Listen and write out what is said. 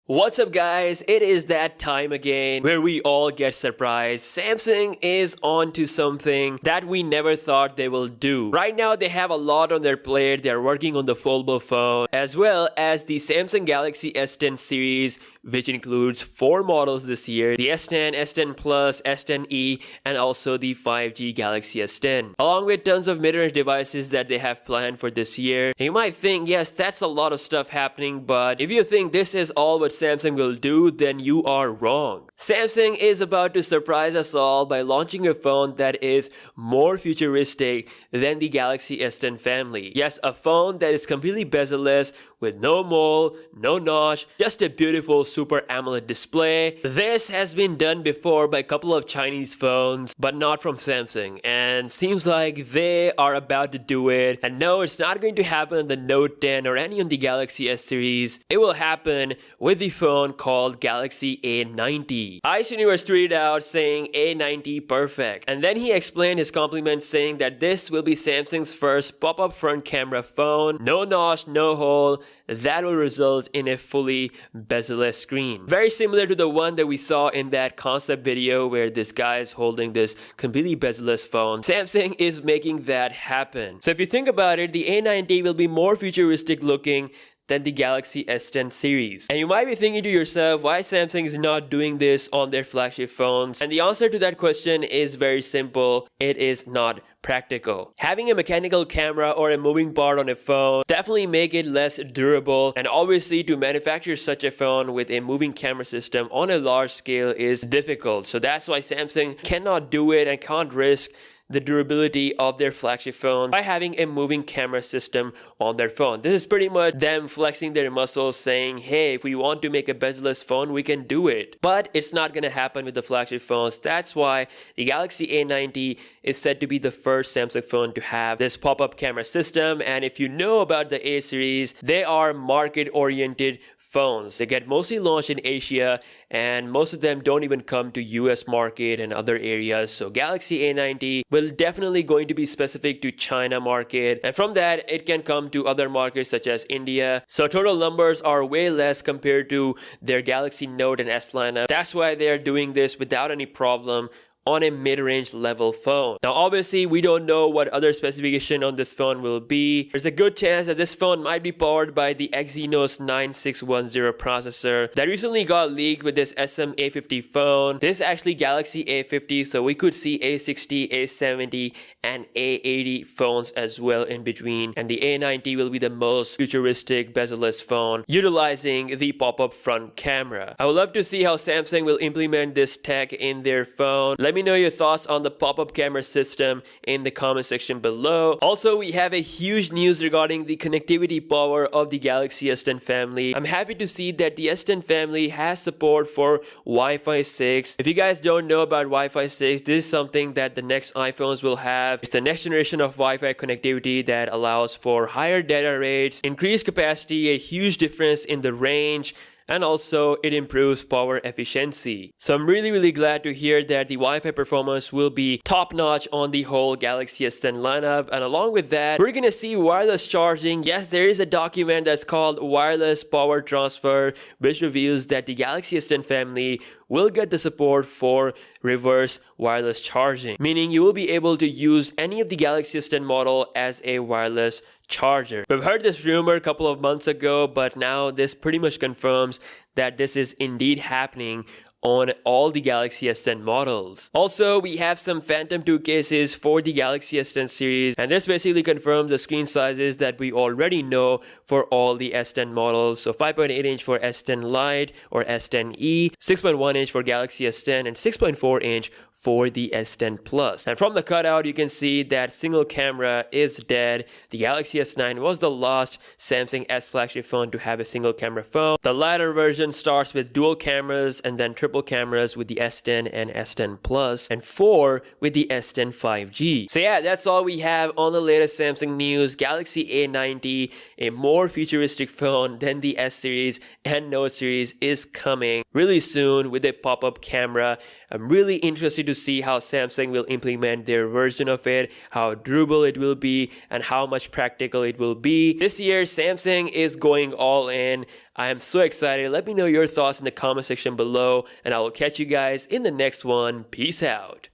What's up guys, it is that time again where we all get surprised. Samsung is on to something that we never thought they will do. Right now they have a lot on their plate. They are working on the foldable phone as well as the Samsung Galaxy S10 series, which includes 4 models this year: the S10, S10 Plus, S10e, and also the 5G Galaxy S10, along with tons of mid-range devices that they have planned for this year. And you might think, yes, that's a lot of stuff happening, but if you think this is all what Samsung will do, then you are wrong. Samsung is about to surprise us all by launching a phone that is more futuristic than the Galaxy S10 family. Yes, a phone that is completely bezel-less with no mole, no notch, just a beautiful Super AMOLED display. This has been done before by a couple of Chinese phones, but not from Samsung, and seems like they are about to do it. And no, it's not going to happen on the Note 10 or any on the Galaxy S series. It will happen with the phone called Galaxy A90. Ice Universe tweeted out saying A90 perfect, and then he explained his compliments saying that this will be Samsung's first pop-up front camera phone, no notch, no hole, that will result in a fully bezel-less screen. Very similar to the one that we saw in that concept video where this guy is holding this completely bezel-less phone. Samsung is making that happen. So if you think about it, the A90 will be more futuristic looking than the Galaxy S10 series. And you might be thinking to yourself, why Samsung is not doing this on their flagship phones? And the answer to that question is very simple. It is not practical. Having a mechanical camera or a moving part on a phone definitely make it less durable, and obviously to manufacture such a phone with a moving camera system on a large scale is difficult. So that's why Samsung cannot do it and can't risk the durability of their flagship phone by having a moving camera system on their phone. This is pretty much them flexing their muscles saying, hey, if we want to make a bezel-less phone, we can do it. But it's not gonna happen with the flagship phones. That's why the Galaxy A90 is said to be the first Samsung phone to have this pop-up camera system. And if you know about the A series, they are market-oriented phones. They get mostly launched in Asia, and most of them don't even come to US market and other areas. So Galaxy A90 will definitely going to be specific to China market, and from that it can come to other markets such as India. So total numbers are way less compared to their Galaxy Note and S lineup. That's why they are doing this without any problem on a mid-range level phone. Now obviously we don't know what other specification on this phone will be. There's a good chance that this phone might be powered by the Exynos 9610 processor that recently got leaked with this SM-A50 phone. This is actually Galaxy A50, so we could see A60, A70 and A80 phones as well in between, and the A90 will be the most futuristic bezel-less phone utilizing the pop-up front camera. I would love to see how Samsung will implement this tech in their phone. Let me know your thoughts on the pop-up camera system in the comment section below. Also, we have a huge news regarding the connectivity power of the Galaxy S10 family. I'm happy to see that the S10 family has support for Wi-Fi 6. If you guys don't know about Wi-Fi 6, this is something that the next iPhones will have. It's the next generation of Wi-Fi connectivity that allows for higher data rates, increased capacity, a huge difference in the range, and also it improves power efficiency. So I'm really glad to hear that the Wi-Fi performance will be top-notch on the whole Galaxy S10 lineup, and along with that we're gonna see wireless charging. Yes, there is a document that's called Wireless Power Transfer, which reveals that the Galaxy S10 family will get the support for reverse wireless charging, meaning you will be able to use any of the Galaxy S10 model as a wireless charger. We've heard this rumor a couple of months ago, but now this pretty much confirms that this is indeed happening on all the Galaxy S10 models. Also, we have some Phantom 2 cases for the Galaxy S10 series, and this basically confirms the screen sizes that we already know for all the S10 models. So 5.8 inch for S10 Lite or S10e, 6.1 inch for Galaxy S10, and 6.4 inch for the S10 Plus. And from the cutout, you can see that single camera is dead. The Galaxy S9 was the last Samsung S flagship phone to have a single camera phone. The latter version starts with dual cameras and then triple cameras with the S10 and S10 Plus, and 4 with the S10 5G. So yeah, that's all we have on the latest Samsung news. Galaxy A90, a more futuristic phone than the S series and Note series, is coming really soon with a pop-up camera. I'm really interested to see how Samsung will implement their version of it, how durable it will be, and how much practical it will be. This year, Samsung is going all in. I am so excited. Let me know your thoughts in the comment section below, and I will catch you guys in the next one. Peace out.